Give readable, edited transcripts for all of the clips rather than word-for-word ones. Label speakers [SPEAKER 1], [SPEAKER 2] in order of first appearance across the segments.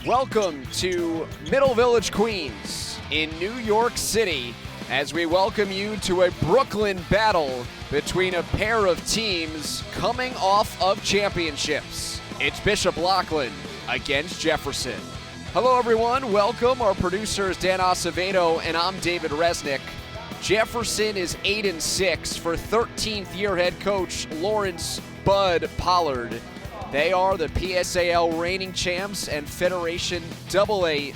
[SPEAKER 1] Welcome to Middle Village, Queens in New York City as we welcome you to a Brooklyn battle between a pair of teams coming off of championships. It's Bishop Loughlin against Jefferson. Hello everyone, welcome. Our producer is Dan Acevedo and I'm David Resnick. Jefferson is 8-6 for 13th year head coach Lawrence Bud Pollard. They are the PSAL reigning champs and Federation AA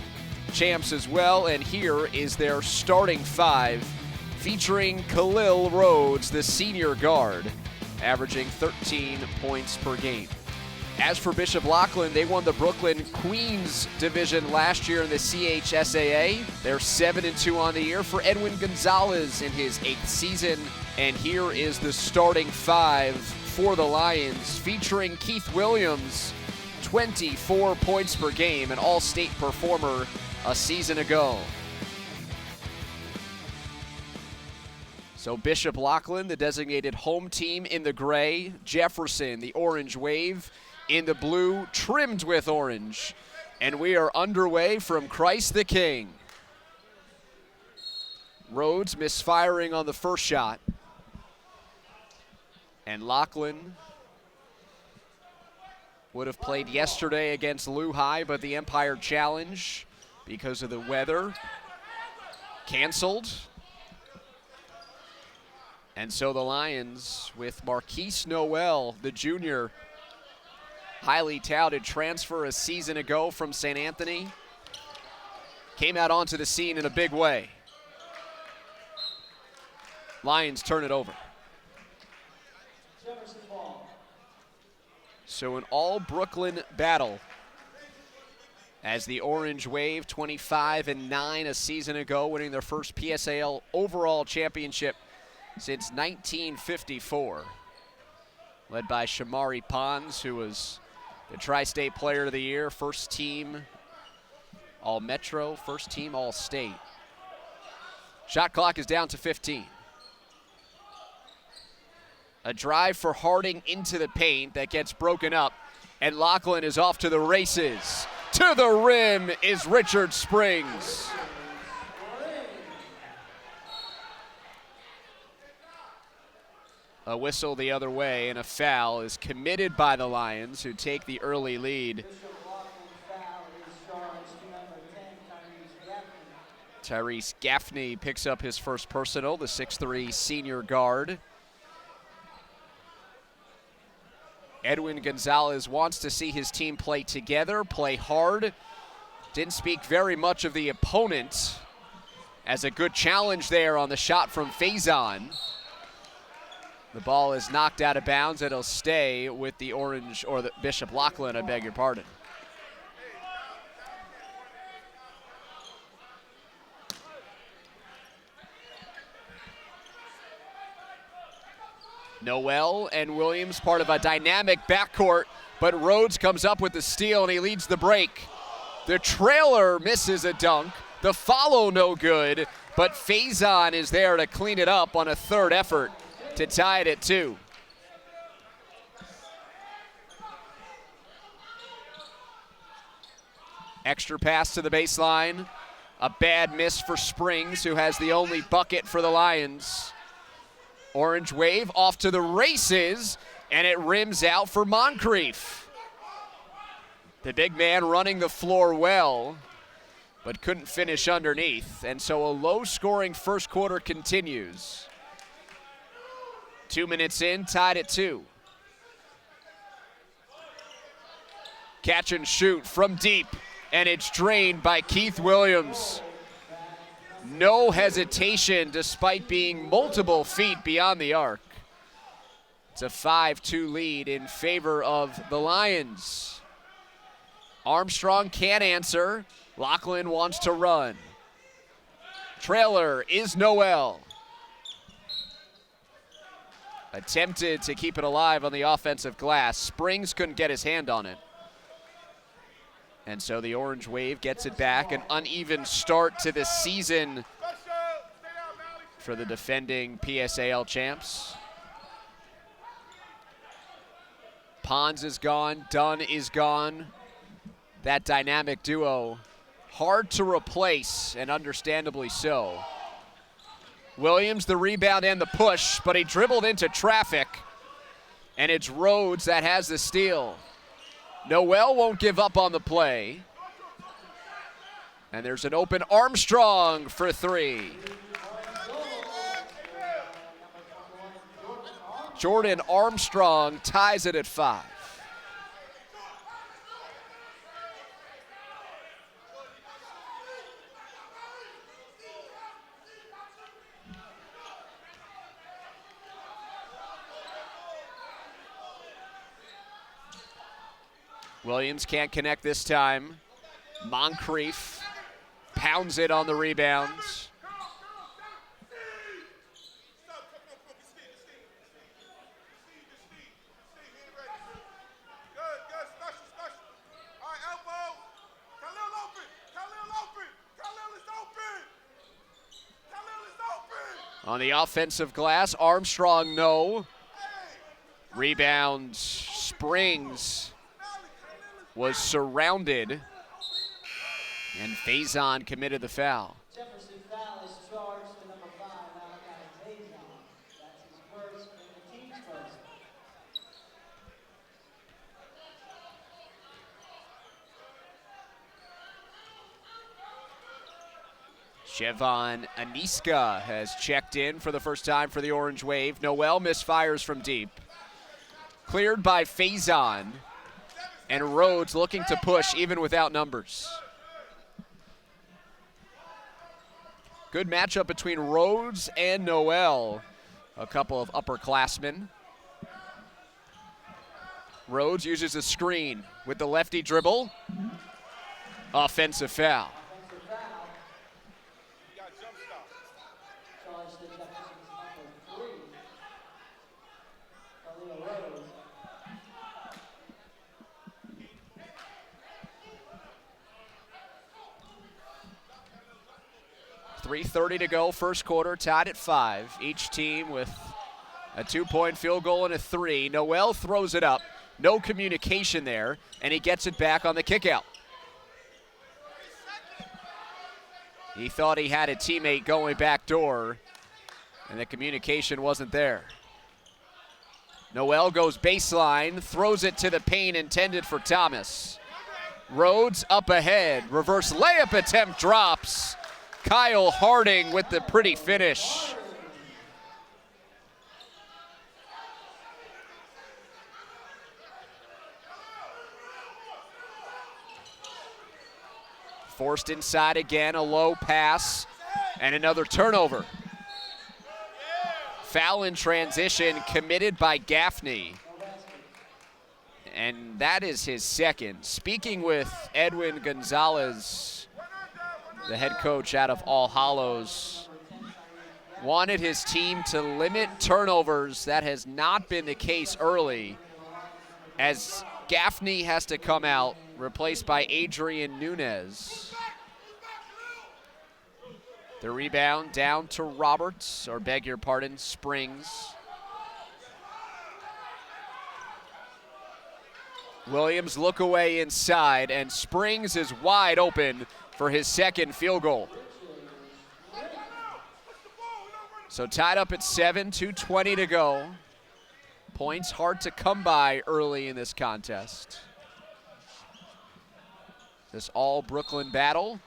[SPEAKER 1] champs as well, and here is their starting five, featuring Khalil Rhodes, the senior guard, averaging 13 points per game. As for Bishop Loughlin, they won the Brooklyn Queens division last year in the CHSAA. They're 7-2 on the year for Edwin Gonzalez in his 8th season, and here is the starting five for the Lions, featuring Keith Williams, 24 points per game, an all-state performer a season ago. So Bishop Loughlin, the designated home team in the gray, Jefferson, the orange wave, in the blue, trimmed with orange. And we are underway from Christ the King. Rhodes misfiring on the first shot. And Lachlan would have played yesterday against Lehigh, but the Empire Challenge, because of the weather, canceled. And so the Lions, with Marquise Noel, the junior, highly touted transfer a season ago from St. Anthony, came out onto the scene in a big way. Lions turn it over. So an all-Brooklyn battle as the Orange Wave, 25-9 a season ago, winning their first PSAL overall championship since 1954. Led by Shamari Pons, who was the Tri-State Player of the Year, first team All-Metro, first team All-State. Shot clock is down to 15. A drive for Harding into the paint that gets broken up, and Lachlan is off to the races. To the rim is Richard Springs. A whistle the other way, and a foul is committed by the Lions, who take the early lead. Tyrese Gaffney picks up his first personal, the 6'3" senior guard. Edwin Gonzalez wants to see his team play together, play hard. Didn't speak very much of the opponent, as a good challenge there on the shot from Faison. The ball is knocked out of bounds. It'll stay with the Orange, or the Bishop Loughlin, I beg your pardon. Noel and Williams, part of a dynamic backcourt, but Rhodes comes up with the steal and he leads the break. The trailer misses a dunk. The follow no good, but Faison is there to clean it up on a third effort to tie it at 2. Extra pass to the baseline. A bad miss for Springs, who has the only bucket for the Lions. Orange Wave off to the races, and it rims out for Moncrief. The big man running the floor well, but couldn't finish underneath, and so a low-scoring first quarter continues. 2 minutes in, tied at 2. Catch and shoot from deep, and it's drained by Keith Williams. No hesitation despite being multiple feet beyond the arc. It's a 5-2 lead in favor of the Lions. Armstrong can't answer. Lachlan wants to run. Trailer is Noel. Attempted to keep it alive on the offensive glass. Springs couldn't get his hand on it. And so the Orange Wave gets it back. An uneven start to the season for the defending PSAL champs. Pons is gone, Dunn is gone. that dynamic duo. Hard to replace, and understandably so. Williams the rebound and the push, but he dribbled into traffic, and it's Rhodes that has the steal. Noel won't give up on the play. And there's an open Armstrong for three. Jordan Armstrong ties it at 5. Williams can't connect this time. Moncrief pounds it on the rebounds. On the offensive glass, Armstrong no. Rebound, Springs was surrounded, and Faison committed the foul.
[SPEAKER 2] Jefferson foul is charged to number 5, Lachlan. That's his first and the team's first.
[SPEAKER 1] Chevon Aniska has checked in for the first time for the Orange Wave. Noel misfires from deep. Cleared by Faison, and Rhodes looking to push even without numbers. Good matchup between Rhodes and Noel, a couple of upperclassmen. Rhodes uses a screen with the lefty dribble. Offensive foul.
[SPEAKER 2] Charged to Jefferson's number 3, Khalil Rhodes.
[SPEAKER 1] 3:30 to go, first quarter, tied at 5. Each team with a 2-point field goal and a 3. Noel throws it up, no communication there, and he gets it back on the kickout. He thought he had a teammate going back door, and the communication wasn't there. Noel goes baseline, throws it to the paint intended for Thomas. Rhodes up ahead, reverse layup attempt drops. Kyle Harding with the pretty finish. Forced inside again, a low pass, and another turnover. Foul in transition committed by Gaffney. And that is his second. Speaking with Edwin Gonzalez, the head coach out of All Hallows, wanted his team to limit turnovers. That has not been the case early, as Gaffney has to come out, replaced by Adrian Nunez. The rebound down to Roberts, or beg your pardon, Springs. Williams look away inside, and Springs is wide open for his second field goal. So tied up at 7, 2:20 to go. Points hard to come by early in this contest. This all Brooklyn battle.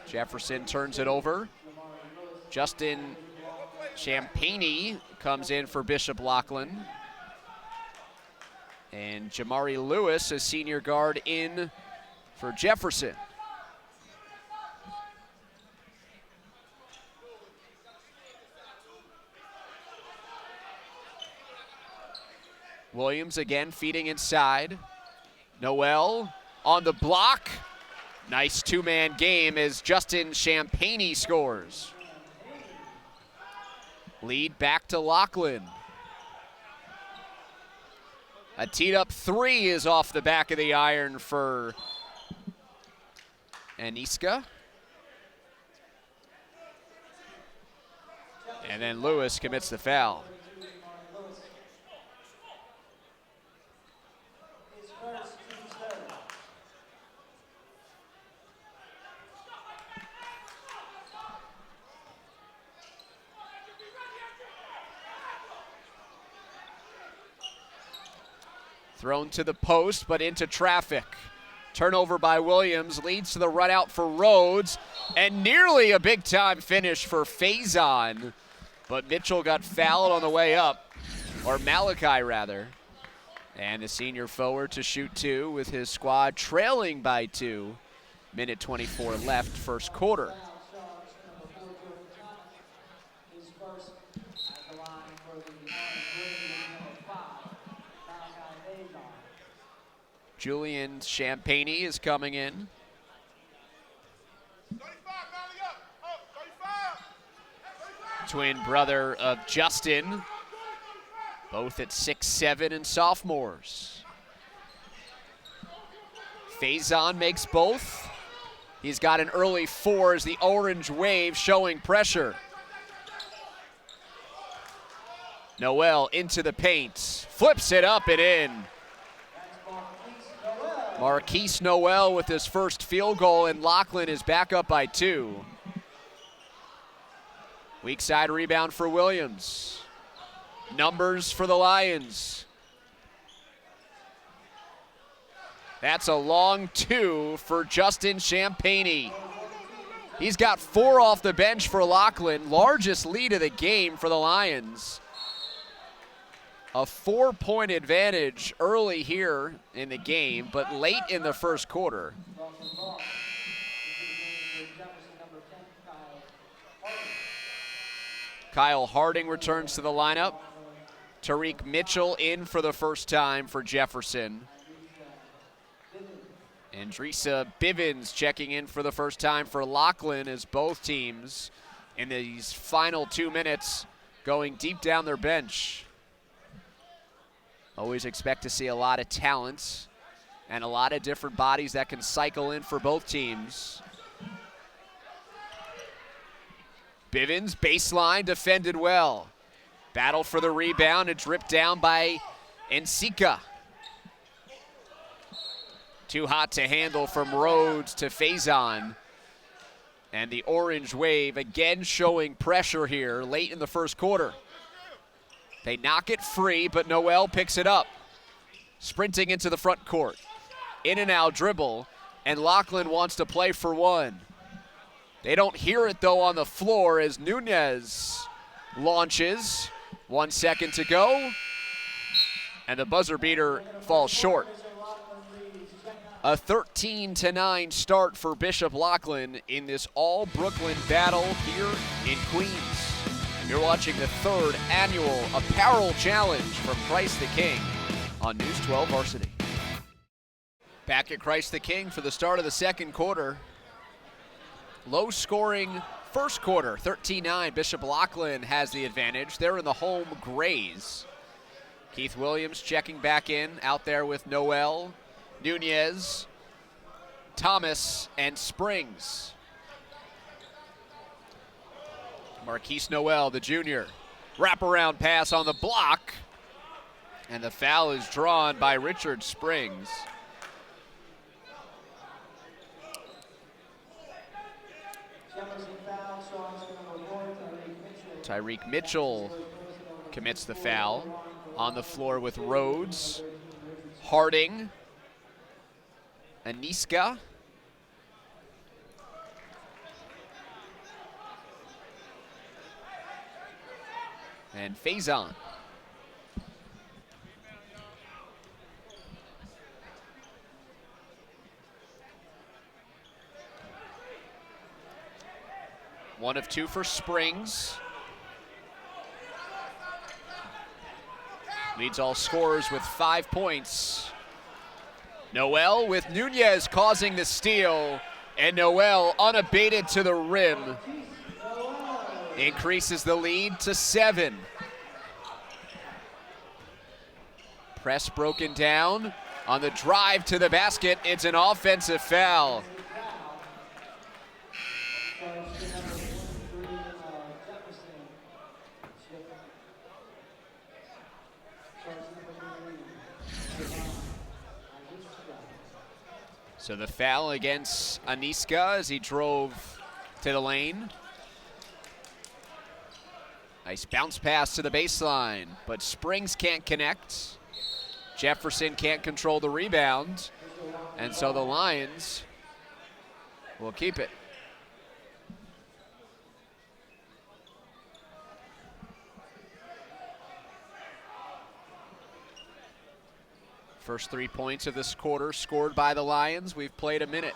[SPEAKER 1] Jefferson turns it over. Justin Champagny comes in for Bishop Loughlin. And Jamari Lewis, a senior guard, in for Jefferson. Williams again feeding inside. Noel on the block. Nice two-man game as Justin Champagny scores. Lead back to Lachlan. A teed-up 3 is off the back of the iron for Aniska. And then Lewis commits the foul. Thrown to the post, but into traffic. Turnover by Williams leads to the run out for Rhodes, and nearly a big-time finish for Faison. But Mitchell got fouled on the way up, or Malachi rather. And the senior forward to shoot two with his squad trailing by 2. Minute 24 left, first quarter. Julian Champagne is coming in. Twin brother of Justin, both at 6'7" and sophomores. Faison makes both. He's got an early 4 as the orange wave showing pressure. Noel into the paint, flips it up and in. Marquise Noel with his first field goal, and Lachlan is back up by 2. Weak side rebound for Williams. Numbers for the Lions. That's a long 2 for Justin Champagne. He's got 4 off the bench for Lachlan, largest lead of the game for the Lions. A 4-point advantage early here in the game, but late in the first quarter. Kyle Harding returns to the lineup. Tariq Mitchell in for the first time for Jefferson. Andresa Bivens checking in for the first time for Lachlan, as both teams in these final 2 minutes going deep down their bench. Always expect to see a lot of talent and a lot of different bodies that can cycle in for both teams. Bivens, baseline, defended well. Battle for the rebound and dripped down by Nsika. Too hot to handle from Rhodes to Faison. And the orange wave again showing pressure here late in the first quarter. They knock it free, but Noel picks it up. Sprinting into the front court. In and out dribble, and Lachlan wants to play for one. They don't hear it, though, on the floor as Nunez launches. 1 second to go, and the buzzer beater falls short. A 13-9 start for Bishop Loughlin in this all-Brooklyn battle here in Queens. You're watching the 3rd annual Apparel Challenge from Christ the King on News 12 Varsity. Back at Christ the King for the start of the second quarter. Low-scoring first quarter, 13-9. Bishop Loughlin has the advantage. They're in the home grays. Keith Williams checking back in, out there with Noel, Nunez, Thomas, and Springs. Marquise Noel, the junior. Wraparound pass on the block. And the foul is drawn by Richard Springs. Tariq Mitchell commits the foul. On the floor with Rhodes, Harding, Aniska, and Faison. One of 2 for Springs. Leads all scorers with 5 points. Noel with Nunez causing the steal, and Noel unabated to the rim. Increases the lead to 7. Press broken down. On the drive to the basket, it's an offensive foul. So the foul against Aniska as he drove to the lane. Nice bounce pass to the baseline, but Springs can't connect. Jefferson can't control the rebound, and so the Lions will keep it. First 3 points of this quarter scored by the Lions. We've played a minute.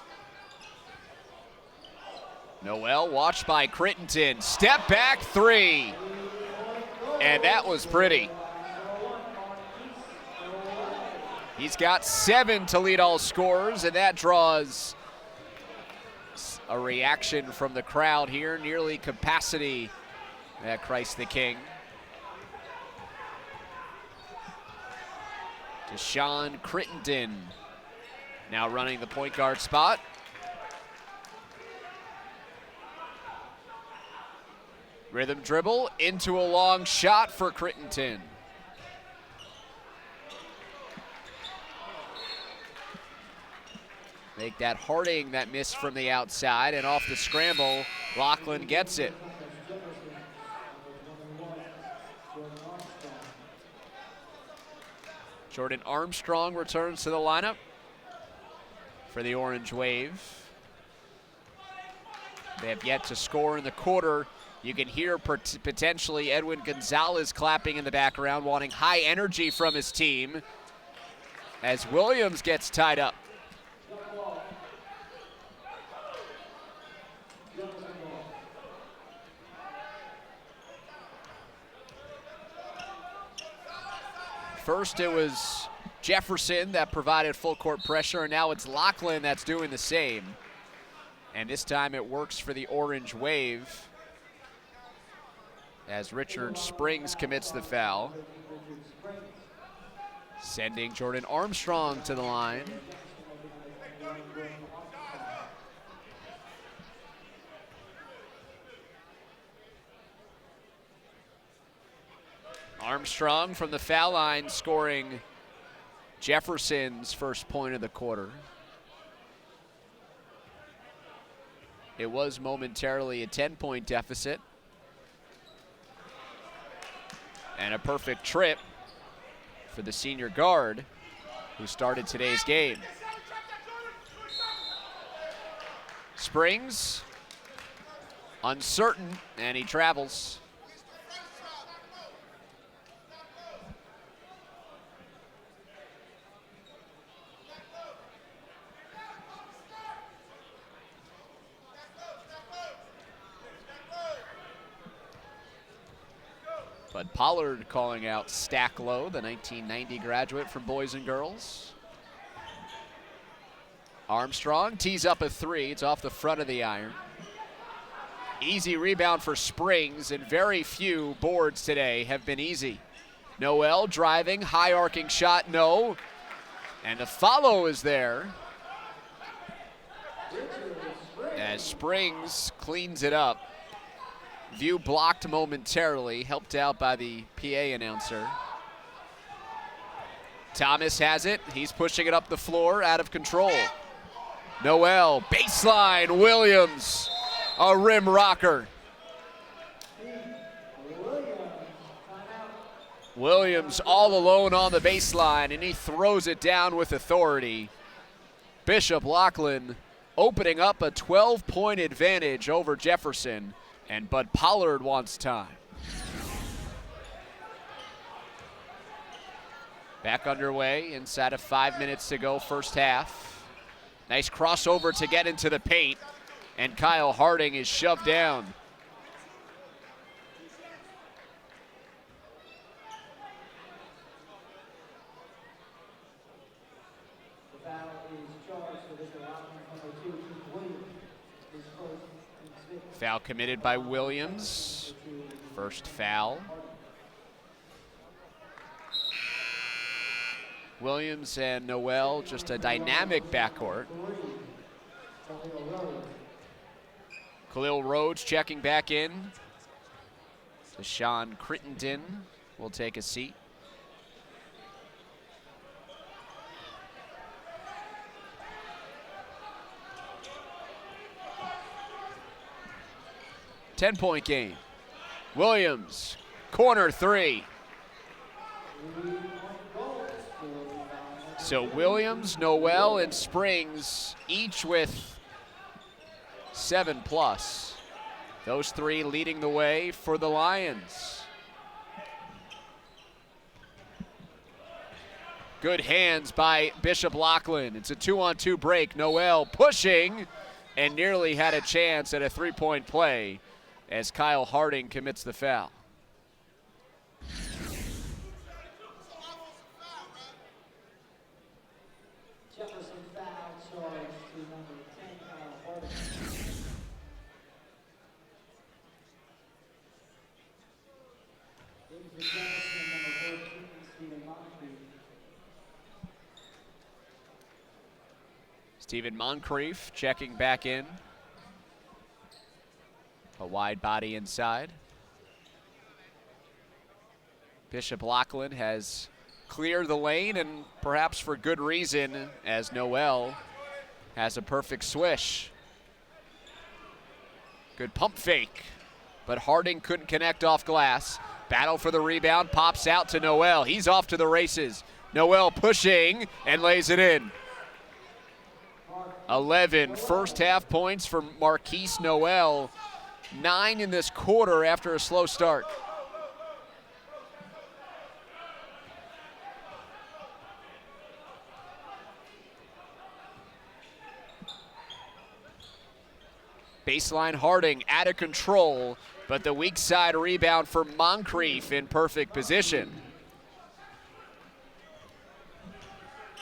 [SPEAKER 1] Noel watched by Crittenton. Step back three. And that was pretty. He's got 7 to lead all scorers, and that draws a reaction from the crowd here, nearly capacity at Christ the King. Deshaun Crittenton now running the point guard spot. Rhythm dribble into a long shot for Crittenton. Make that Harding that missed from the outside, and off the scramble, Lachlan gets it. Jordan Armstrong returns to the lineup for the Orange Wave. They have yet to score in the quarter. You can hear potentially Edwin Gonzalez clapping in the background, wanting high energy from his team as Williams gets tied up. First it was Jefferson that provided full court pressure, and now it's Lachlan that's doing the same. And this time it works for the Orange Wave as Richard Springs commits the foul, sending Jordan Armstrong to the line. Armstrong from the foul line scoring Jefferson's first point of the quarter. It was momentarily a 10-point deficit. And a perfect trip for the senior guard who started today's game. Springs, uncertain, and he travels. But Pollard calling out Stack Low, the 1990 graduate from Boys and Girls. Armstrong tees up a three. It's off the front of the iron. Easy rebound for Springs, and very few boards today have been easy. Noel driving, high arcing shot, no. And the follow is there as Springs cleans it up. View blocked momentarily, helped out by the PA announcer. Thomas has it. He's pushing it up the floor, out of control. Noel, baseline, Williams, a rim rocker. Williams all alone on the baseline, and he throws it down with authority. Bishop Loughlin opening up a 12-point advantage over Jefferson. And Bud Pollard wants time. Back underway, inside of 5 minutes to go, first half. Nice crossover to get into the paint, and Kyle Harding is shoved down. Foul committed by Williams. First foul. Williams and Noel, just a dynamic backcourt. Khalil Rhodes checking back in. Deshaun Crittenton will take a seat. 10-point game. Williams, corner three. So Williams, Noel, and Springs each with 7+. Those three leading the way for the Lions. Good hands by Bishop Loughlin. It's a 2-on-2 break. Noel pushing and nearly had a chance at a three-point play as Kyle Harding commits the foul.
[SPEAKER 2] Jefferson foul charge to number 10, Kyle Harding. David Jefferson, number 14, Stephen Moncrief.
[SPEAKER 1] Stephen Moncrief checking back in. A wide body inside. Bishop Loughlin has cleared the lane, and perhaps for good reason, as Noel has a perfect swish. Good pump fake, but Harding couldn't connect off glass. Battle for the rebound, pops out to Noel. He's off to the races. Noel pushing and lays it in. 11 first half points for Marquise Noel. 9 in this quarter after a slow start. Baseline Harding out of control, but the weak side rebound for Moncrief in perfect position.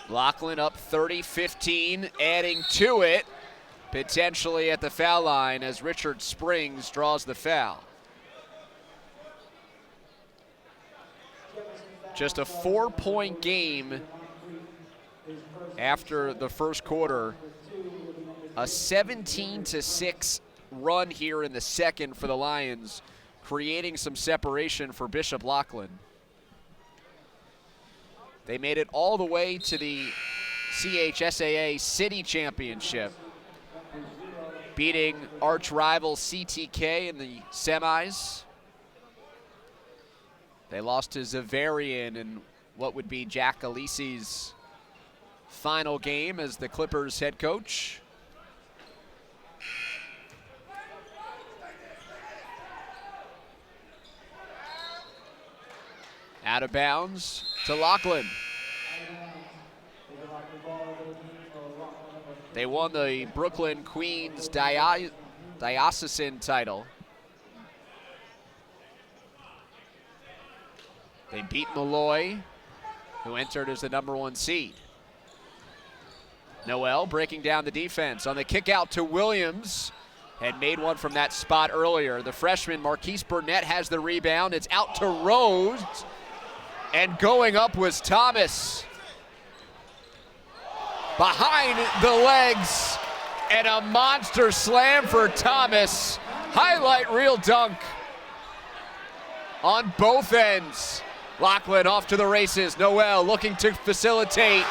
[SPEAKER 1] Lachlan up 30-15, adding to it, potentially at the foul line as Richard Springs draws the foul. Just a 4-point game after the first quarter. A 17-6 run here in the second for the Lions, creating some separation for Bishop Loughlin. They made it all the way to the CHSAA City Championship, beating arch rival CTK in the semis. They lost to Zavarian in what would be Jack Alisi's final game as the Clippers head coach. Out of bounds to Lachlan. They won the Brooklyn Queens Diocesan title. They beat Malloy, who entered as the #1 seed. Noel breaking down the defense on the kick out to Williams. Had made one from that spot earlier. The freshman Marquise Burnett has the rebound. It's out to Rhodes. And going up was Thomas. Behind the legs, and a monster slam for Thomas. Highlight reel dunk on both ends. Lachlan off to the races. Noel looking to facilitate.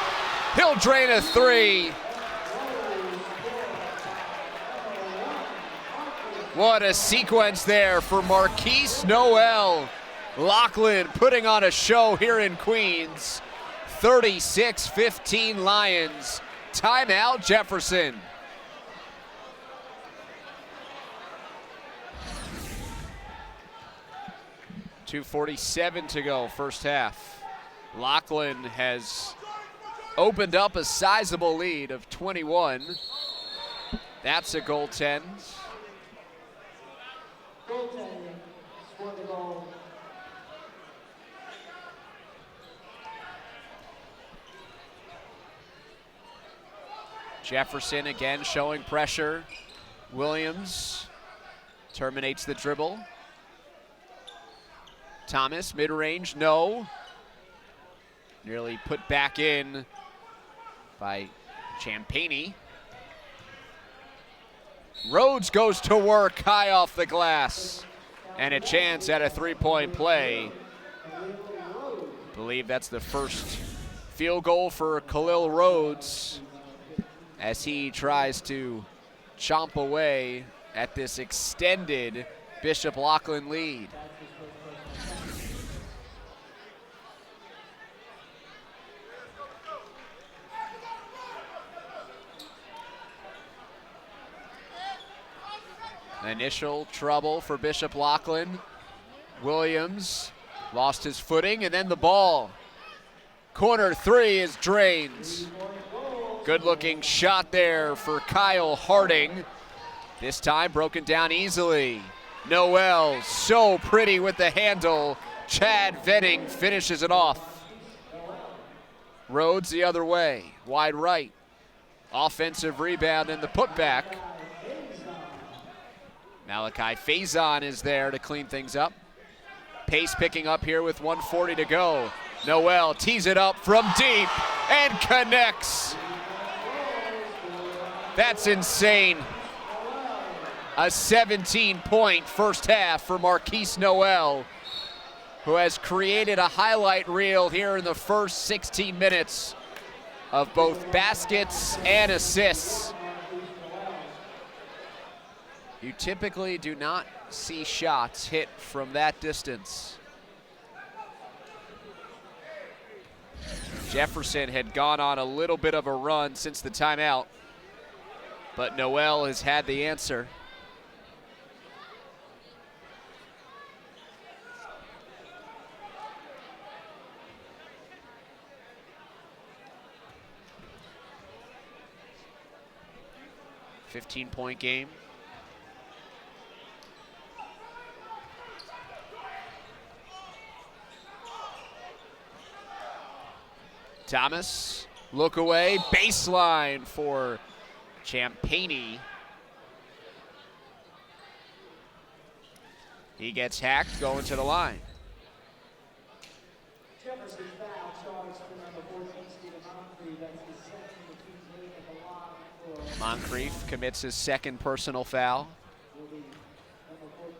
[SPEAKER 1] He'll drain a three. What a sequence there for Marquise Noel. Lachlan putting on a show here in Queens. 36-15 Lions. Timeout Jefferson. .247 to go first half. Lachlan has opened up a sizable lead of 21. That's a goaltend.
[SPEAKER 2] Goaltending, scored the goal.
[SPEAKER 1] Jefferson again showing pressure. Williams terminates the dribble. Thomas, mid-range, no. Nearly put back in by Champagny. Rhodes goes to work high off the glass. And a chance at a three-point play. I believe that's the first field goal for Khalil Rhodes as he tries to chomp away at this extended Bishop Loughlin lead. Initial trouble for Bishop Loughlin. Williams lost his footing, and then the ball. Corner three is drained. Good looking shot there for Kyle Harding. This time broken down easily. Noel, so pretty with the handle. Chad Venning finishes it off. Rhodes the other way, wide right. Offensive rebound and the putback. Malachi Faison is there to clean things up. Pace picking up here with 1:40 to go. Noel tees it up from deep and connects. That's insane. A 17-point first half for Marquise Noel, who has created a highlight reel here in the first 16 minutes of both baskets and assists. You typically do not see shots hit from that distance. Jefferson had gone on a little bit of a run since the timeout, but Noel has had the answer. .15 game. Thomas, look away, baseline for Champagny. He gets hacked going to the line.
[SPEAKER 2] Jefferson foul charged for number 14, Stephen Moncrief. That's the second the team's leading at the line for.
[SPEAKER 1] Moncrief commits his second personal foul.
[SPEAKER 2] Will be number 14,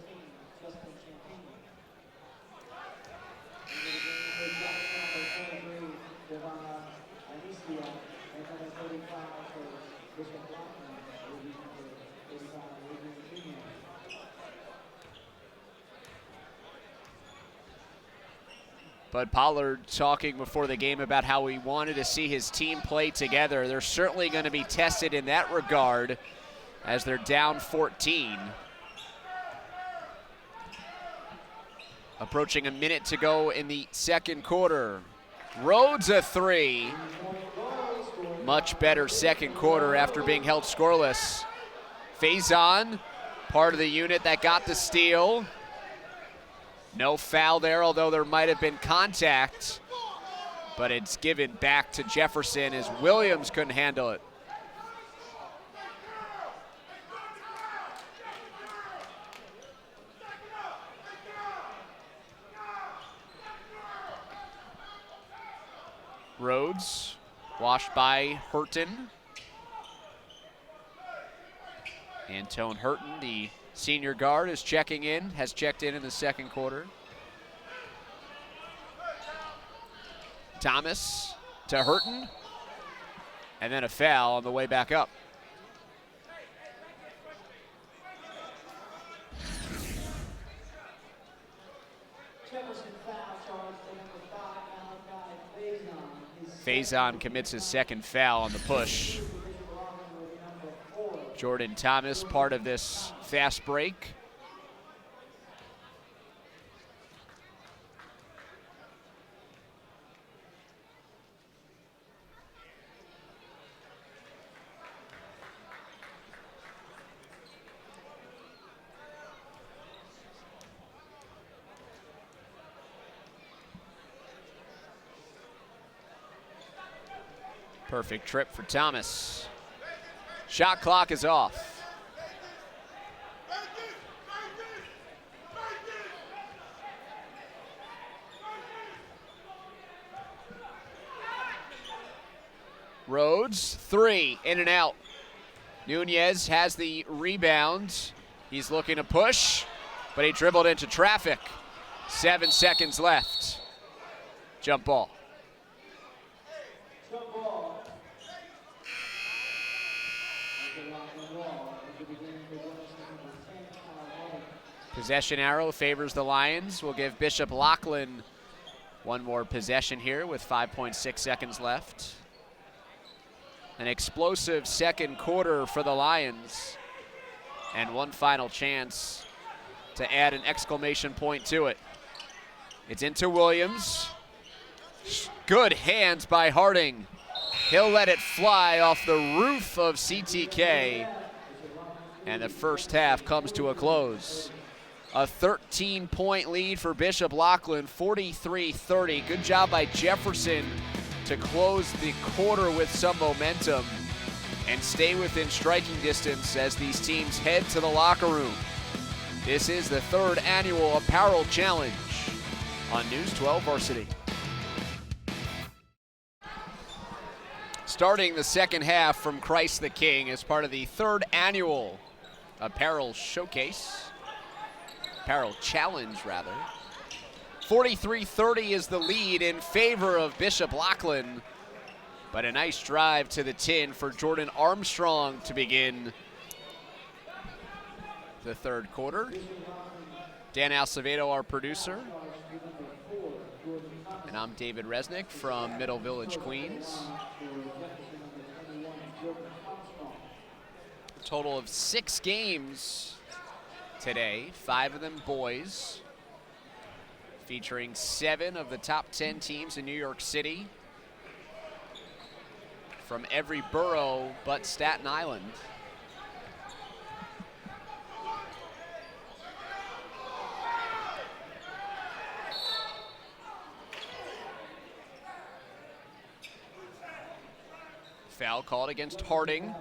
[SPEAKER 2] Justin Champagny. And number 35 for Bishop Loughlin will be number 35, Lachlan.
[SPEAKER 1] Bud Pollard talking before the game about how he wanted to see his team play together. They're certainly going to be tested in that regard as they're down 14. Approaching a minute to go in the second quarter. Rhodes a three. Much better second quarter after being held scoreless. Faison, part of the unit that got the steal. No foul there, although there might have been contact, but it's given back to Jefferson as Williams couldn't handle it. Rhodes, washed by Hurton. Antone Hurton, the senior guard, is checking in, has checked in the second quarter. Thomas to Hurton, and then a foul on the way back up.
[SPEAKER 2] Jefferson foul charged for number 5, Malachi Faison.
[SPEAKER 1] Faison commits his second foul on the push. Jordan Thomas, part of this fast break. Perfect trip for Thomas. Shot clock is off. Rhodes, three, in and out. Nunez has the rebound. He's looking to push, but he dribbled into traffic. 7 seconds left. Jump ball. Possession arrow favors the Lions. We'll give Bishop Loughlin one more possession here with 5.6 seconds left. An explosive second quarter for the Lions. And one final chance to add an exclamation point to it. It's into Williams. Good hands by Harding. He'll let it fly off the roof of CTK. And the first half comes to a close. A 13-point lead for Bishop Loughlin, 43-30. Good job by Jefferson to close the quarter with some momentum and stay within striking distance as these teams head to the locker room. This is the third annual Apparel Challenge on News 12 Varsity. Starting the second half from Christ the King as part of the third annual Apparel Showcase. Apparel Challenge, rather. 43-30 is the lead in favor of Bishop Loughlin. But a nice drive to the tin for Jordan Armstrong to begin the third quarter. Dan Acevedo, our producer. And I'm David Resnick from Middle Village, Queens. A total of 6 games today, 5 of them boys, featuring 7 of the top 10 teams in New York City from every borough but Staten Island. Foul called against Harding.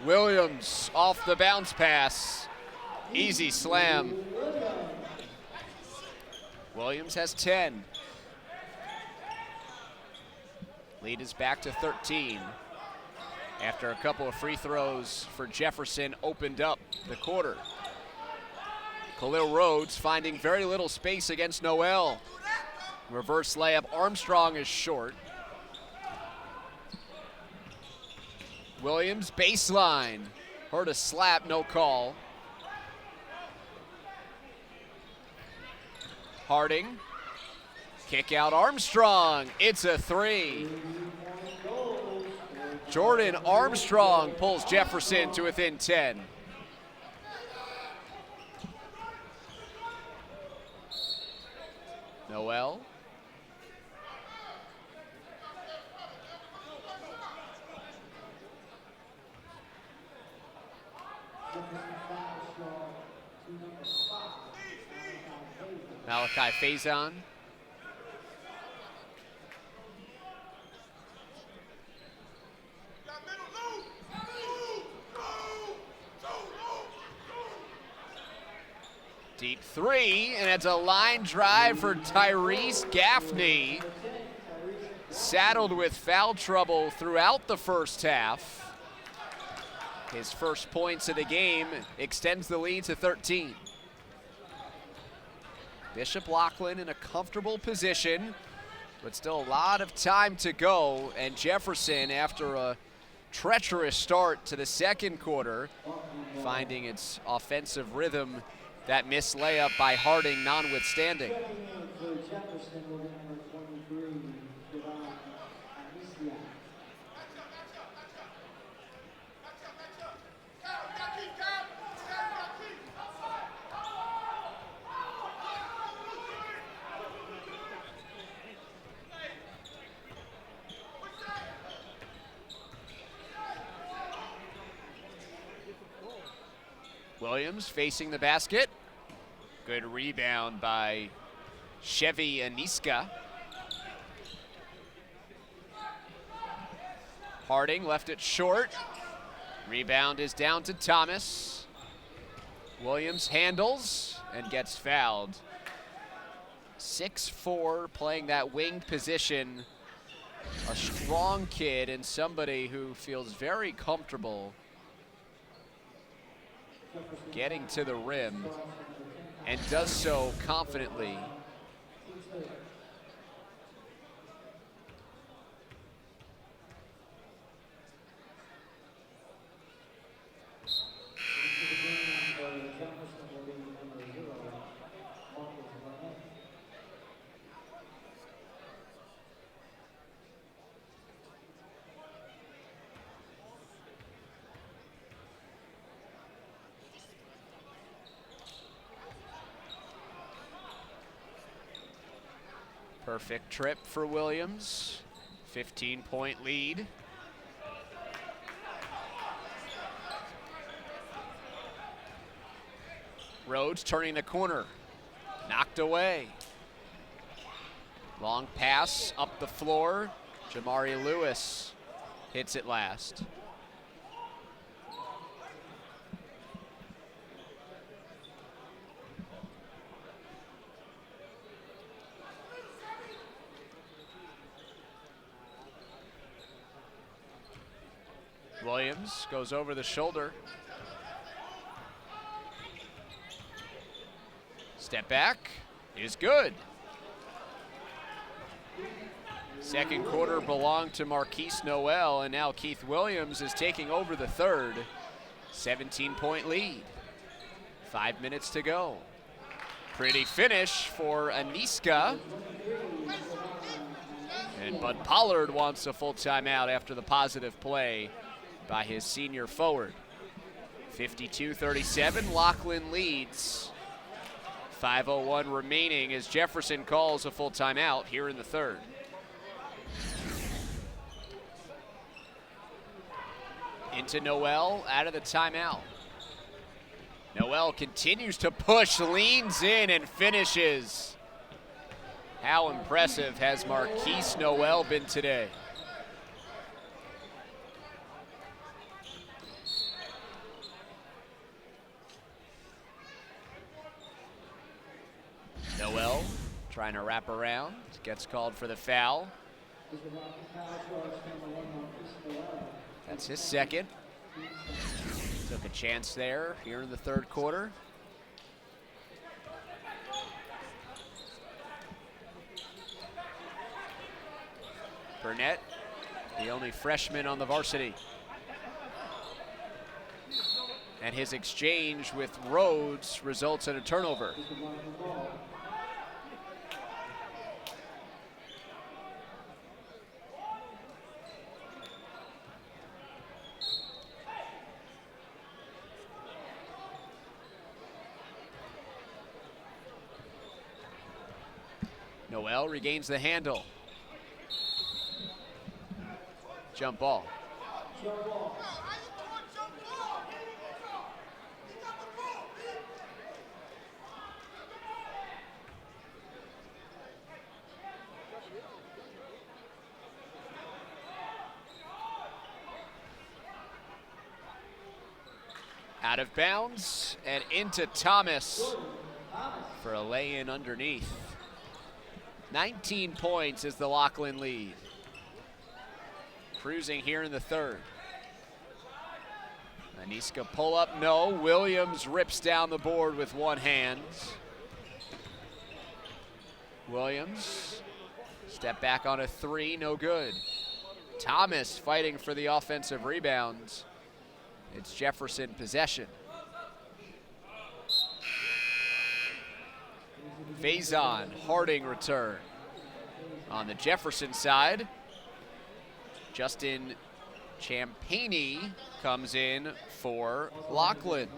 [SPEAKER 1] Williams off the bounce pass. Easy slam. Williams has 10. Lead is back to 13 after a couple of free throws for Jefferson opened up the quarter. Khalil Rhodes finding very little space against Noel. Reverse layup. Armstrong is short. Williams baseline. Heard a slap, no call. Harding. Kick out Armstrong. It's a 3. Jordan Armstrong pulls Jefferson to within 10. Noel. Malachi Faison. Deep 3, and it's a line drive for Tyrese Gaffney. Saddled with foul trouble throughout the first half. His first points of the game extends the lead to 13. Bishop Loughlin in a comfortable position, but still a lot of time to go. And Jefferson, after a treacherous start to the second quarter, finding its offensive rhythm. That missed layup by Harding notwithstanding. Williams facing the basket. Good rebound by Chevy Aniska. Harding left it short. Rebound is down to Thomas. Williams handles and gets fouled. 6'4", playing that wing position. A strong kid and somebody who feels very comfortable getting to the rim and does so confidently. Perfect trip for Williams. 15-point lead. Rhodes turning the corner. Knocked away. Long pass up the floor. Jamari Lewis hits it last. Williams goes over the shoulder. Step back is good. Second quarter belonged to Marquise Noel, and now Keith Williams is taking over the third. 17-point lead. 5 minutes to go. Pretty finish for Aniska. And Bud Pollard wants a full timeout after the positive play by his senior forward. 52-37, Lachlan leads. 5:01 remaining as Jefferson calls a full timeout here in the third. Into Noel, out of the timeout. Noel continues to push, leans in and finishes. How impressive has Marquise Noel been today? Noel trying to wrap around, gets called for the foul. That's his second. Took a chance there here in the third quarter. Burnett, the only freshman on the varsity. And his exchange with Rhodes results in a turnover. Noel regains the handle. Jump ball. Out of bounds and into Thomas for a lay-in underneath. 19 points is the Lachlan lead. Cruising here in the third. Aniska pull up, no. Williams rips down the board with one hand. Williams, step back on a three, no good. Thomas fighting for the offensive rebounds. It's Jefferson possession. Faison, Harding return. On the Jefferson side, Justin Champagny comes in for Lachlan.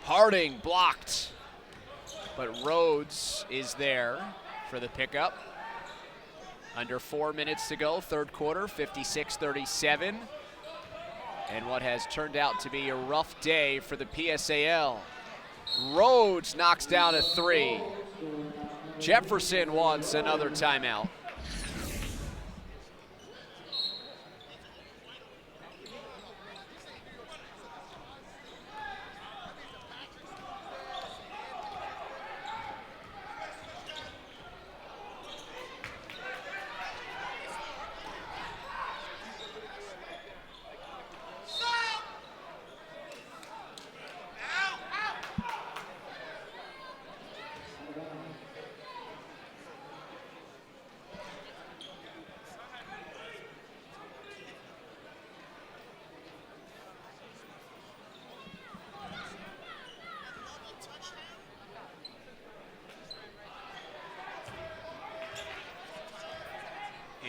[SPEAKER 1] Harding blocked, but Rhodes is there for the pickup. Under 4 minutes to go, third quarter, 56-37. And what has turned out to be a rough day for the PSAL. Rhodes knocks down a three. Jefferson wants another timeout.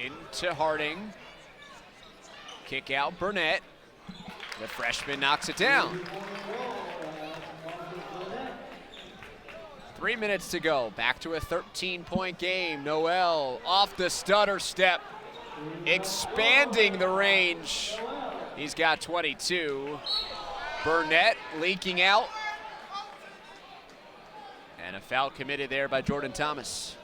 [SPEAKER 1] Into Harding. Kick out Burnett. The freshman knocks it down. 3 minutes to go. Back to a 13-point game. Noel off the stutter step. Expanding the range. He's got 22. Burnett leaking out. And a foul committed there by Jordan Thomas.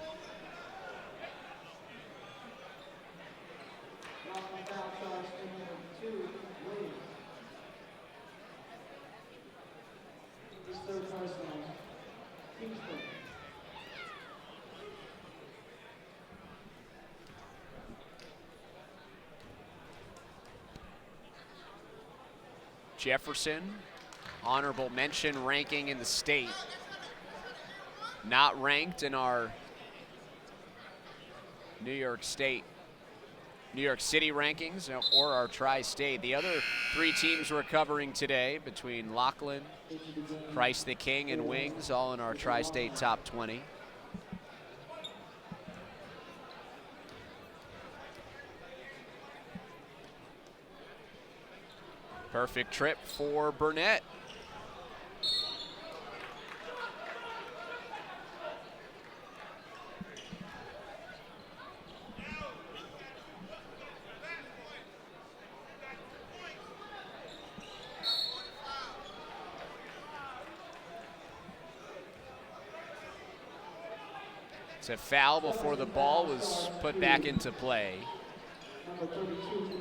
[SPEAKER 1] Jefferson, honorable mention ranking in the state. Not ranked in our New York City rankings or our tri-state. The other three teams we're covering today between Lachlan, Christ the King, and Wings, all in our tri-state top 20. Perfect trip for Burnett. It's a foul before the ball was put back into play.
[SPEAKER 2] Number 32,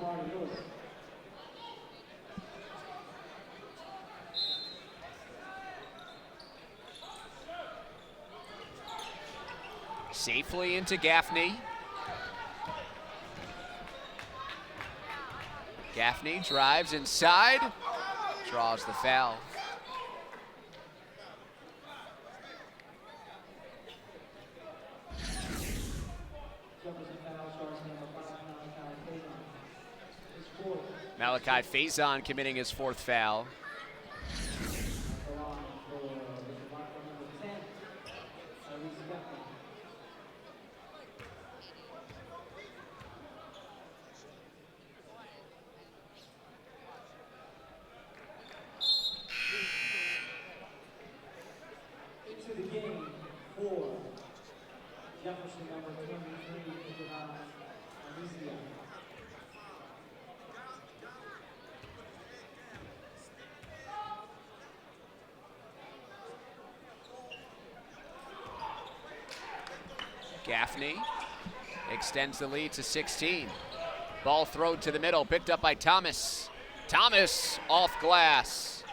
[SPEAKER 1] Safely into Gaffney. Gaffney drives inside, draws the foul. Malachi Faison committing his fourth foul.
[SPEAKER 2] into the game for Jefferson, number 23, Alicia.
[SPEAKER 1] Gaffney extends the lead to 16. Ball thrown to the middle, picked up by Thomas. Thomas off glass.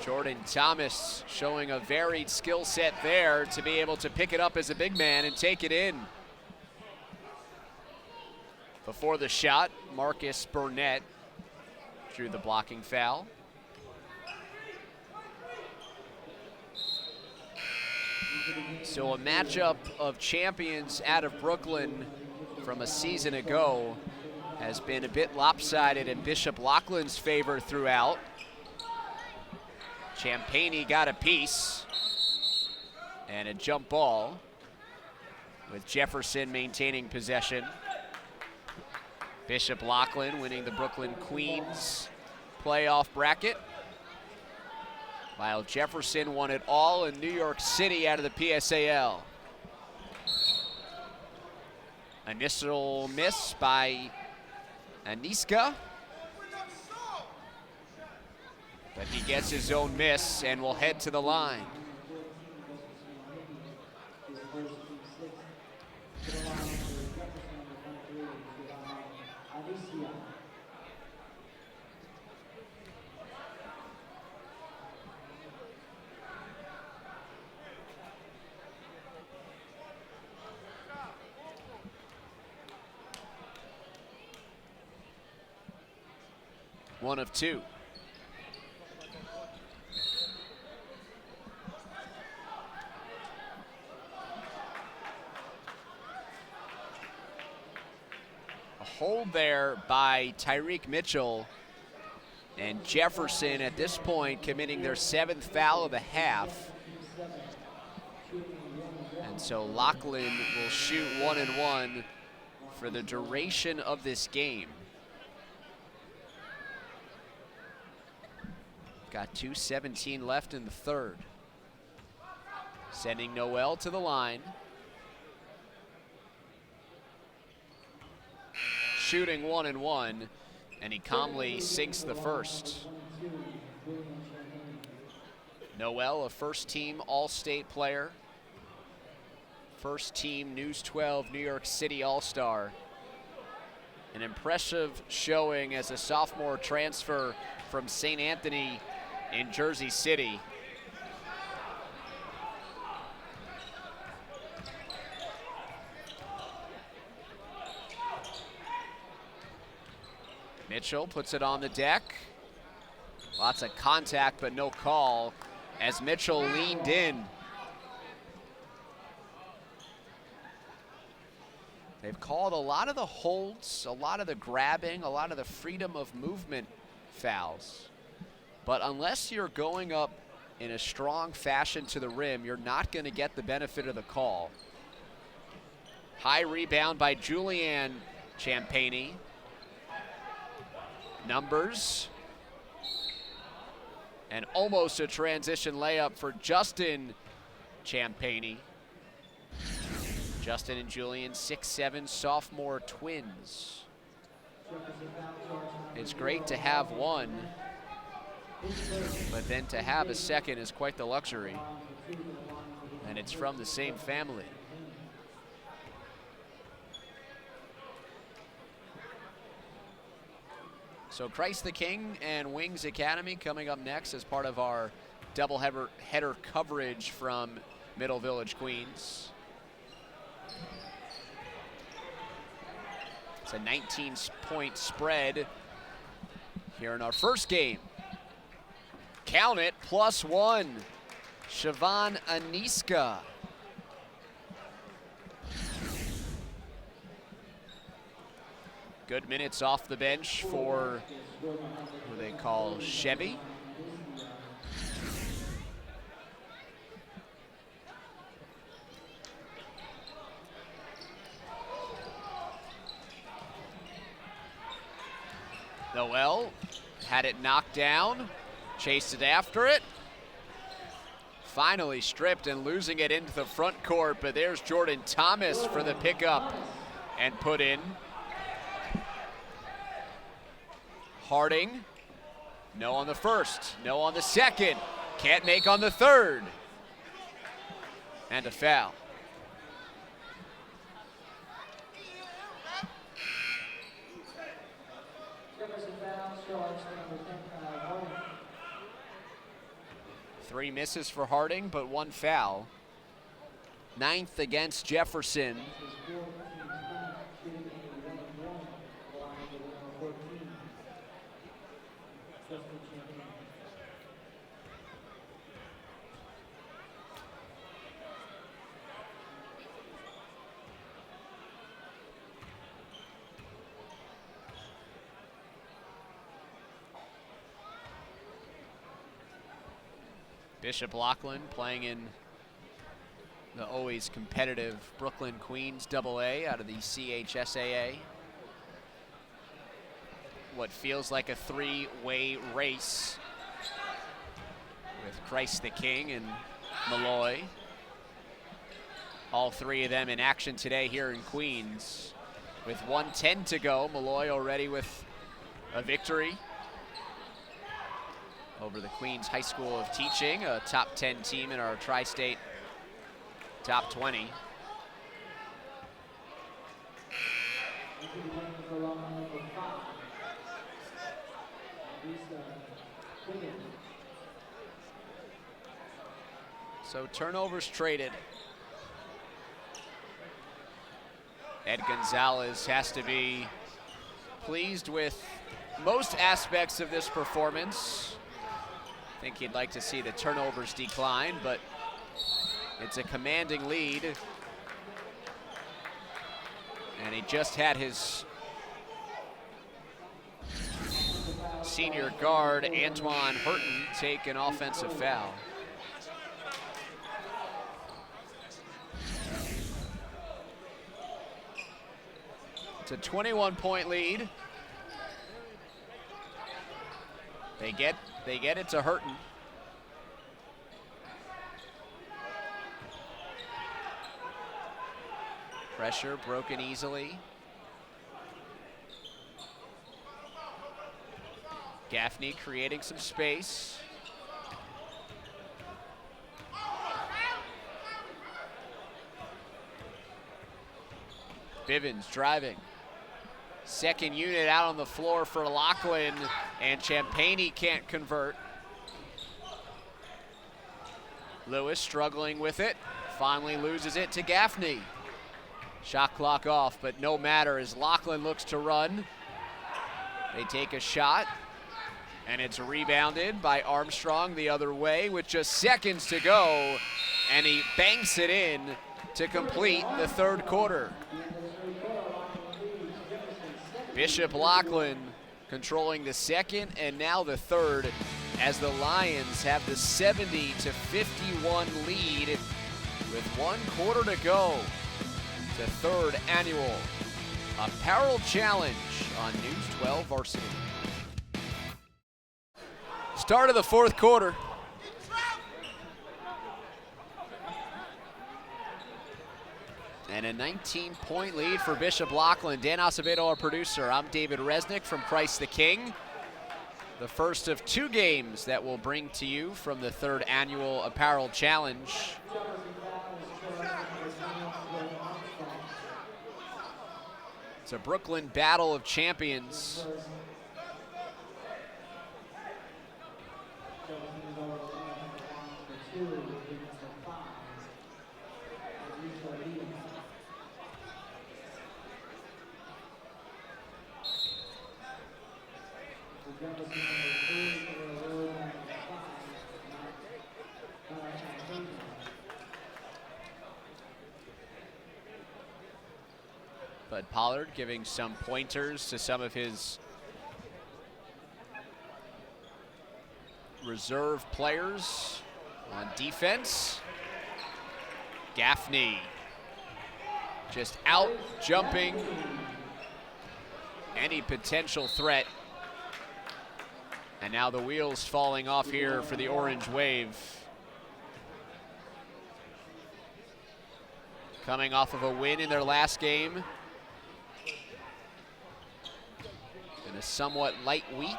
[SPEAKER 1] Jordan Thomas showing a varied skill set there to be able to pick it up as a big man and take it in. Before the shot, Marcus Burnett drew the blocking foul. So a matchup of champions out of Brooklyn from a season ago has been a bit lopsided in Bishop Loughlin's favor throughout. Champagne got a piece and a jump ball with Jefferson maintaining possession. Bishop Loughlin winning the Brooklyn Queens playoff bracket, while Jefferson won it all in New York City out of the PSAL. Initial miss by Aniska, but he gets his own miss and will head to the line. One of two. A hold there by Tyreek Mitchell, and Jefferson at this point committing their 7th foul of the half. And so Lachlan will shoot 1-1 for the duration of this game. Got 2:17 left in the third. Sending Noel to the line. Shooting 1-1, and he calmly sinks the first. Noel, a first-team All-State player. First-team News 12 New York City All-Star. An impressive showing as a sophomore transfer from St. Anthony in Jersey City. Mitchell puts it on the deck. Lots of contact, but no call as Mitchell leaned in. They've called a lot of the holds, a lot of the grabbing, a lot of the freedom of movement fouls. But unless you're going up in a strong fashion to the rim, you're not going to get the benefit of the call. High rebound by Julian Champagny. Numbers. And almost a transition layup for Justin Champagny. Justin and Julian, 6'7" sophomore twins. It's great to have one, but then to have a second is quite the luxury. And it's from the same family. So Christ the King and Wings Academy coming up next as part of our double header coverage from Middle Village, Queens. It's a 19-point spread here in our first game. Count it, +1. Siobhan Aniska. Good minutes off the bench for who they call Chevy. Noel had it knocked down, chased it after it. Finally stripped and losing it into the front court, but there's Jordan Thomas for the pickup and put in. Harding, no on the first, no on the second, can't make on the third. And a foul. Three misses for Harding, but one foul. 9th against Jefferson. Bishop Loughlin playing in the always competitive Brooklyn Queens AA out of the CHSAA. What feels like a three-way race with Christ the King and Malloy. All three of them in action today here in Queens. With 1:10 to go, Malloy already with a victory over the Queens High School of Teaching, a top 10 team in our tri-state top 20. So turnovers traded. Ed Gonzalez has to be pleased with most aspects of this performance. I think he'd like to see the turnovers decline, but it's a commanding lead. And he just had his senior guard, Antoine Hurton, take an offensive foul. It's a 21-point lead. They get it to Hurton. Pressure broken easily. Gaffney creating some space. Bivens driving. Second unit out on the floor for Lachlan, and Champagne can't convert. Lewis struggling with it, finally loses it to Gaffney. Shot clock off, but no matter as Lachlan looks to run. They take a shot, and it's rebounded by Armstrong the other way with just seconds to go, and he banks it in to complete the third quarter. Bishop Loughlin controlling the second and now the third as the Lions have the 70-51 lead with 1 quarter to go. The third annual Apparel Challenge on News 12 Varsity. Start of the fourth quarter. And a 19-point lead for Bishop Loughlin. Dan Acevedo, our producer. I'm David Resnick from Christ the King. The first of 2 games that we'll bring to you from the third annual Apparel Challenge. It's a Brooklyn Battle of Champions. Bud Pollard giving some pointers to some of his reserve players on defense. Gaffney just out jumping any potential threat. And now the wheels falling off here for the Orange Wave. Coming off of a win in their last game. In a somewhat light week.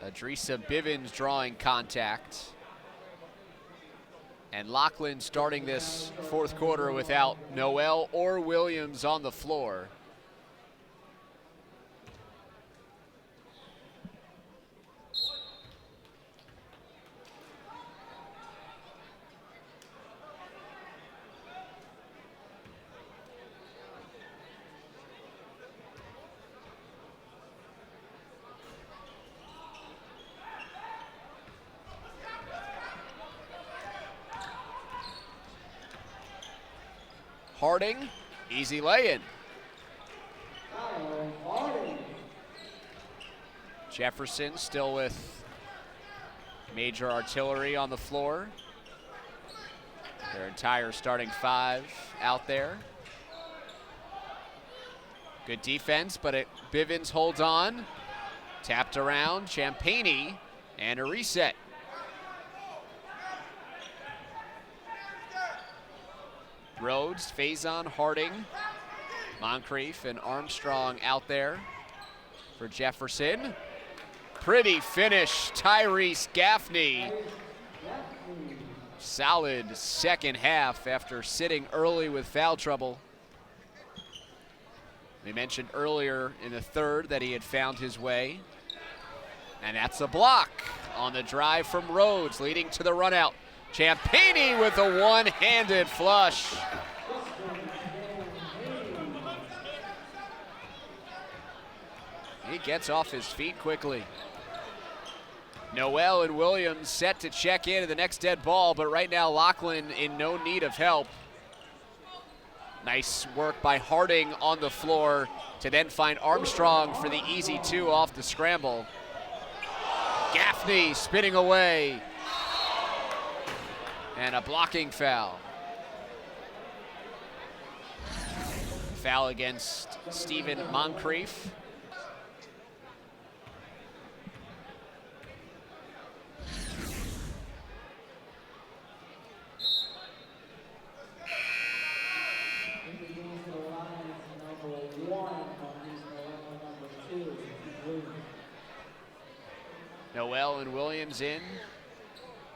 [SPEAKER 1] Adrisa Bivens drawing contact. And Lachlan starting this fourth quarter without Noel or Williams on the floor. Harding, easy lay-in. Jefferson still with major artillery on the floor. Their entire starting 5 out there. Good defense, but Bivens holds on. Tapped around, Champagne, and a reset. Rhodes, Faison, Harding, Moncrief, and Armstrong out there for Jefferson. Pretty finish, Tyrese Gaffney. Solid second half after sitting early with foul trouble. We mentioned earlier in the third that he had found his way. And that's a block on the drive from Rhodes, leading to the run out. Champagne with a one-handed flush. He gets off his feet quickly. Noel and Williams set to check in at the next dead ball, but right now Lachlan in no need of help. Nice work by Harding on the floor to then find Armstrong for the easy 2 off the scramble. Gaffney spinning away. And a blocking foul. foul against Stephen Moncrief. Noel and Williams in.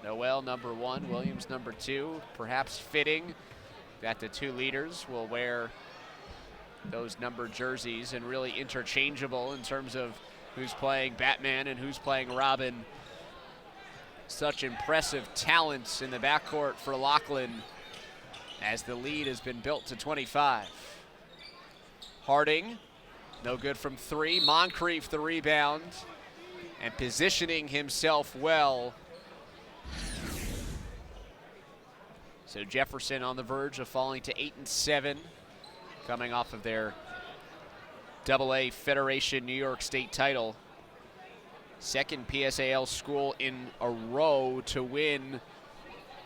[SPEAKER 1] Noel number 1, Williams number 2. Perhaps fitting that the two leaders will wear those numbered jerseys and really interchangeable in terms of who's playing Batman and who's playing Robin. Such impressive talents in the backcourt for Lachlan as the lead has been built to 25. Harding, no good from 3. Moncrief the rebound and positioning himself well. So Jefferson on the verge of falling to 8-7, coming off of their AA Federation New York State title. Second PSAL school in a row to win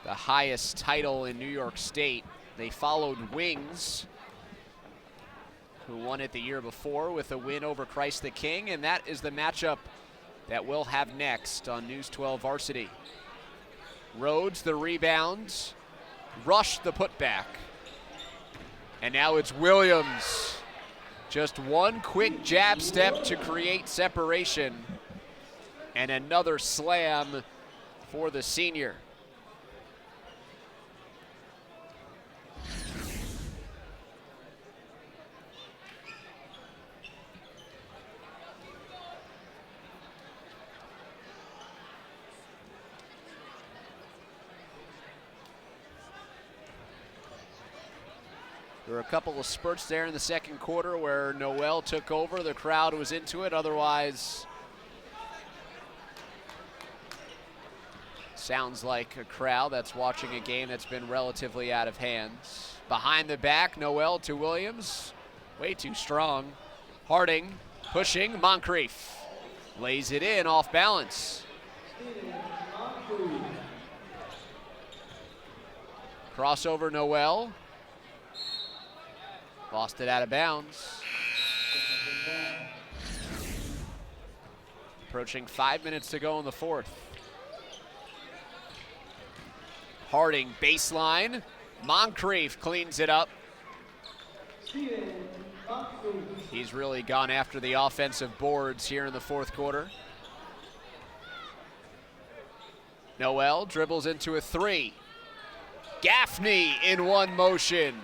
[SPEAKER 1] the highest title in New York State. They followed Wings, who won it the year before with a win over Christ the King, and that is the matchup that we'll have next on News 12 Varsity. Rhodes the rebound, Rush the putback, and now it's Williams. Just one quick jab step to create separation, and another slam for the senior. There were a couple of spurts there in the second quarter where Noel took over. The crowd was into it. Otherwise, sounds like a crowd that's watching a game that's been relatively out of hands. Behind the back, Noel to Williams. Way too strong. Harding pushing. Moncrief lays it in off balance. Crossover Noel. Lost it out of bounds. Approaching 5 minutes to go in the fourth. Harding baseline. Moncrief cleans it up. He's really gone after the offensive boards here in the fourth quarter. Noel dribbles into a 3. Gaffney in one motion.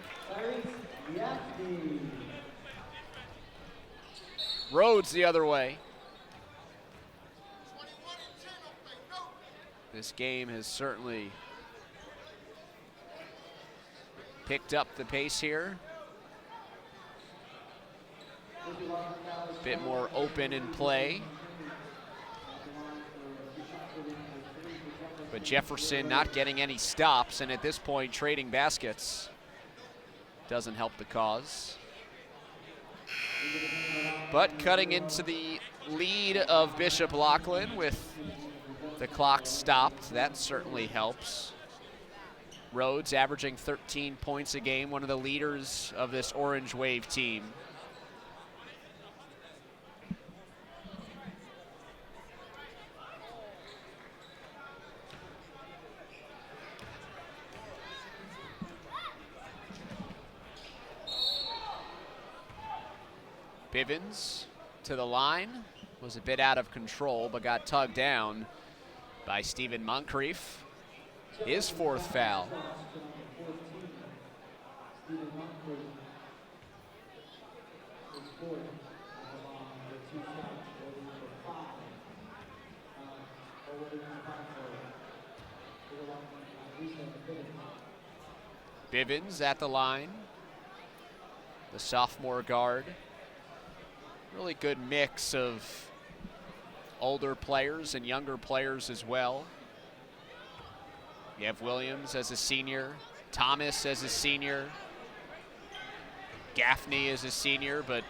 [SPEAKER 1] Rhodes the other way. This game has certainly picked up the pace here. A bit more open in play. But Jefferson not getting any stops, and at this point trading baskets doesn't help the cause. But cutting into the lead of Bishop Loughlin with the clock stopped, that certainly helps. Rhodes averaging 13 points a game, one of the leaders of this Orange Wave team. Bivens to the line, was a bit out of control, but got tugged down by Stephen Moncrief. His fourth foul. Bivens at the line, the sophomore guard. Really good mix of older players and younger players as well. You have Williams as a senior, Thomas as a senior, Gaffney as a senior, but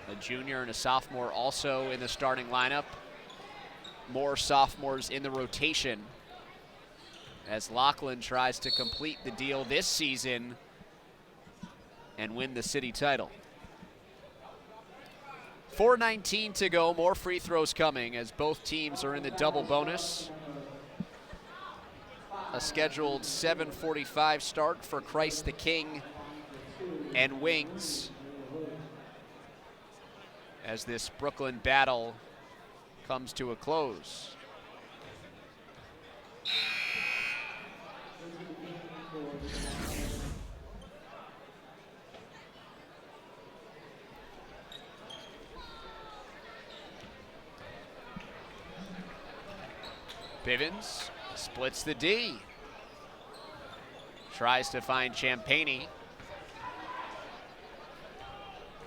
[SPEAKER 1] a junior and a sophomore also in the starting lineup. More sophomores in the rotation as Lachlan tries to complete the deal this season and win the city title. 4:19 to go, more free throws coming as both teams are in the double bonus. A scheduled 7:45 start for Christ the King and Wings as this Brooklyn battle comes to a close. Bivens splits the D. Tries to find Champagny.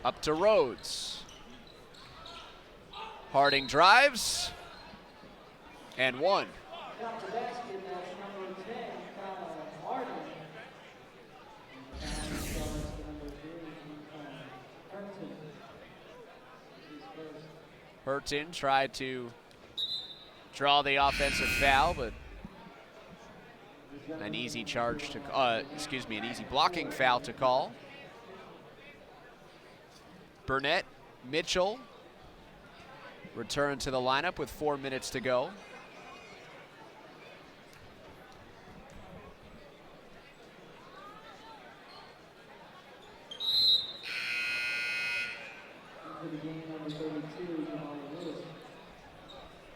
[SPEAKER 1] Up to Rhodes. Harding drives. And one.
[SPEAKER 2] Got the basket, that's number 10, Harding. And number 3,
[SPEAKER 1] Hurton tried to draw the offensive foul, but an easy charge to, an easy blocking foul to call. Burnett, Mitchell return to the lineup with 4 minutes to go.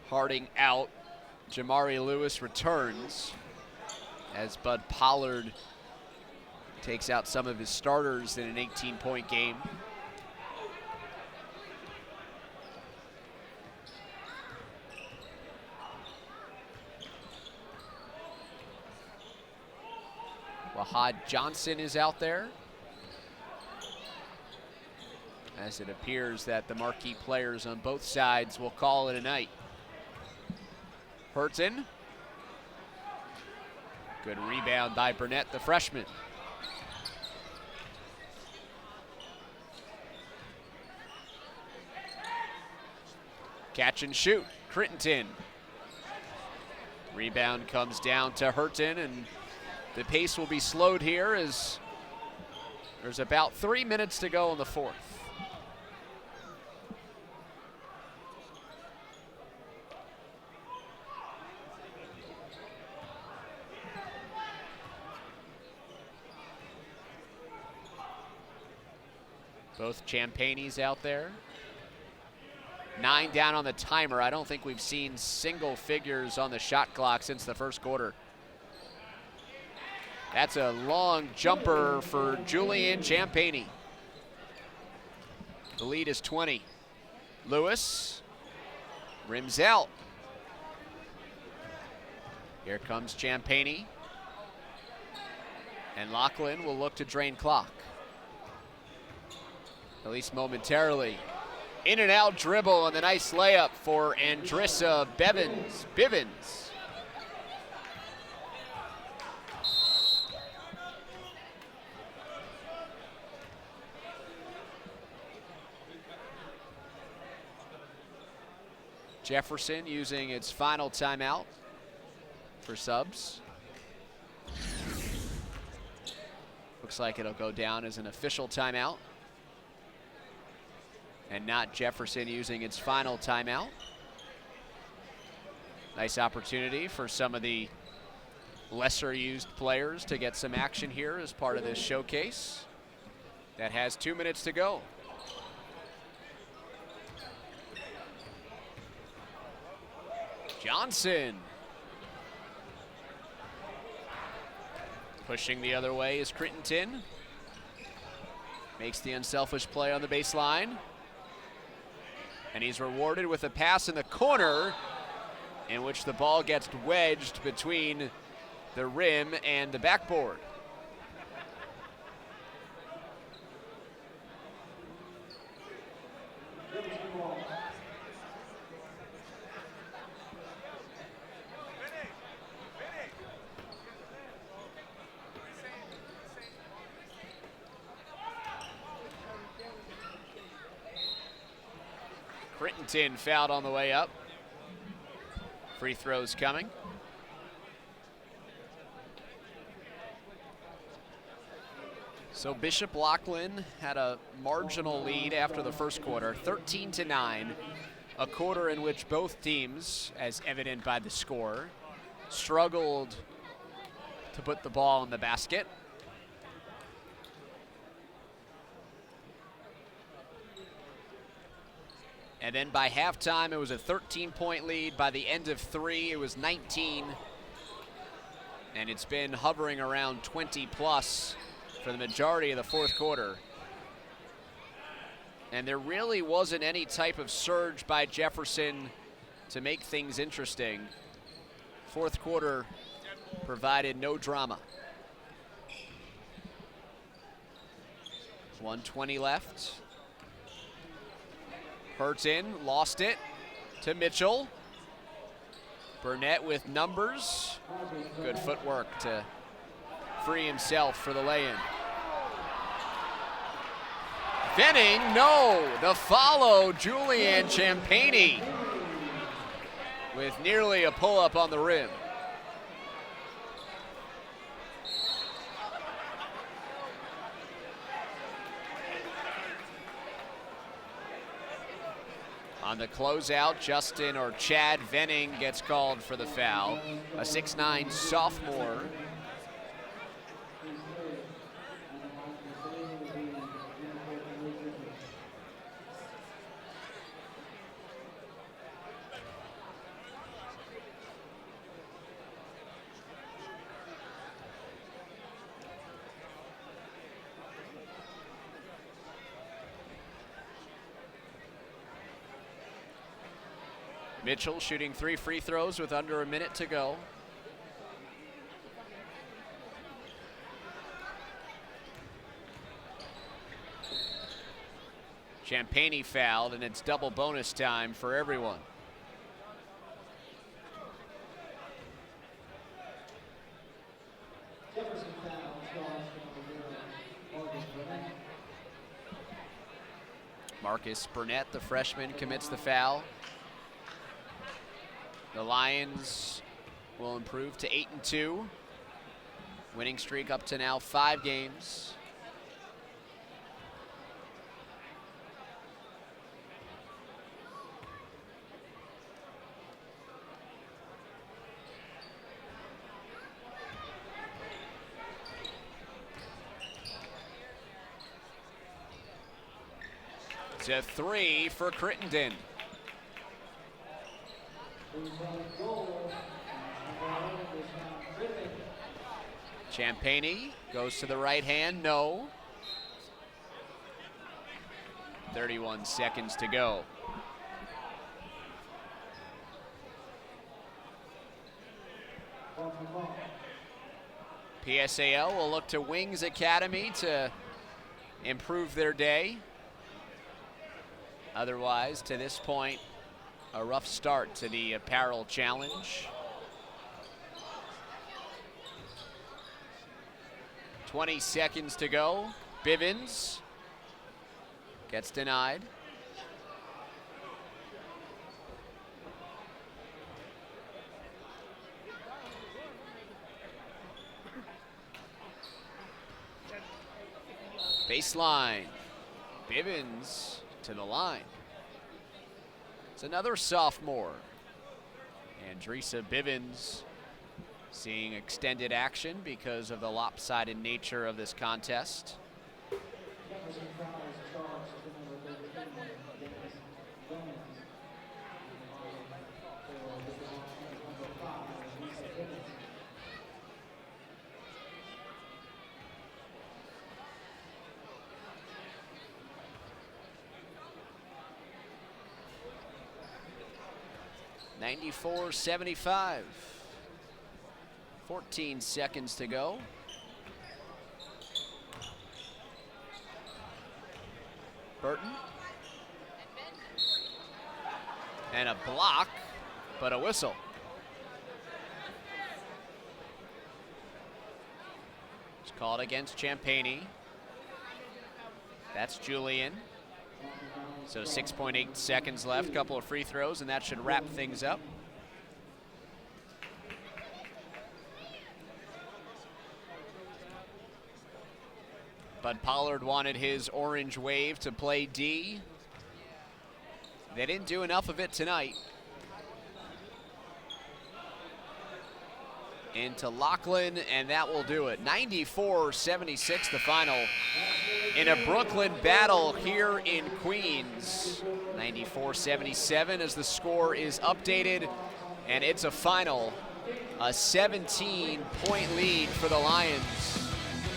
[SPEAKER 1] Harding out. Jamari Lewis returns as Bud Pollard takes out some of his starters in an 18-point game. Wahad Johnson is out there, as it appears that the marquee players on both sides will call it a night. Hurton. Good rebound by Burnett, the freshman. Catch and shoot, Crittenton. Rebound comes down to Hurton, and the pace will be slowed here as there's about 3 minutes to go in the fourth. Both Champagny's out there. 9 down on the timer. I don't think we've seen single figures on the shot clock since the first quarter. That's a long jumper for Julian Champagny. The lead is 20. Lewis rims out. Here comes Champagny. And Lachlan will look to drain clock. At least momentarily. In and out dribble and the nice layup for Andrissa Bivens. Jefferson using its final timeout for subs. Looks like it'll go down as an official timeout, and not Jefferson using its final timeout. Nice opportunity for some of the lesser used players to get some action here as part of this showcase that has 2 minutes to go. Johnson. Pushing the other way is Crittenton. Makes the unselfish play on the baseline. And he's rewarded with a pass in the corner in which the ball gets wedged between the rim and the backboard. Crittenton fouled on the way up. Free throws coming. So Bishop Loughlin had a marginal lead after the first quarter, 13-9, a quarter in which both teams, as evident by the score, struggled to put the ball in the basket. And then by halftime, it was a 13-point lead. By the end of 3, it was 19. And it's been hovering around 20 plus for the majority of the fourth quarter. And there really wasn't any type of surge by Jefferson to make things interesting. Fourth quarter provided no drama. 1:20 left. Burton lost it to Mitchell. Burnett with numbers. Good footwork to free himself for the lay-in. Venning, no. The follow, Julian Champagny with nearly a pull-up on the rim. On the closeout, Chad Venning gets called for the foul. A 6'9" sophomore. Mitchell shooting 3 free throws with under a minute to go. Champagny fouled, and it's double bonus time for everyone. Marcus Burnett, the freshman, commits the foul. The Lions will improve to 8-2. Winning streak up to now 5 games. It's a 3 for Crittenden. Champagny goes to the right hand, no. 31 seconds to go. PSAL will look to Wings Academy to improve their day. Otherwise, to this point, a rough start to the apparel challenge. 20 seconds to go. Bivens gets denied. Baseline. Bivens to the line. It's another sophomore. Andresa Bivens seeing extended action because of the lopsided nature of this contest. (94-75). 14 seconds to go. Burton. And a block, but a whistle. It's called against Champagny. That's Julian. So 6.8 seconds left, couple of free throws, and that should wrap things up. but Pollard wanted his orange wave to play D. They didn't do enough of it tonight. Into Lachlan, and that will do it. 94-76 the final in a Brooklyn battle here in Queens. 94-77 as the score is updated, and it's a final. A 17-point lead for the Lions.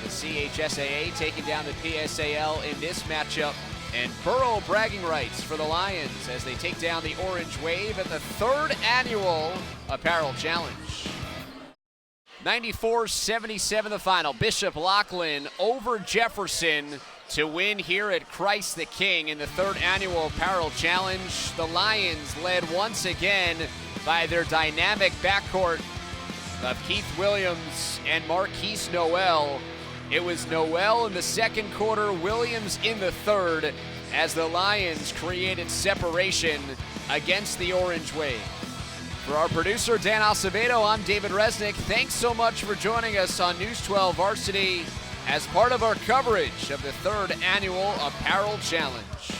[SPEAKER 1] The CHSAA taking down the PSAL in this matchup, and Borough bragging rights for the Lions as they take down the Orange Wave at the 3rd annual Apparel Challenge. 94-77 the final. Bishop Loughlin over Jefferson to win here at Christ the King in the 3rd annual Apparel Challenge. The Lions led once again by their dynamic backcourt of Keith Williams and Marquise Noel. It was Noel in the 2nd quarter, Williams in the 3rd, as the Lions created separation against the Orange Wave. For our producer, Dan Acevedo, I'm David Resnick. Thanks so much for joining us on News 12 Varsity as part of our coverage of the 3rd annual Apparel Challenge.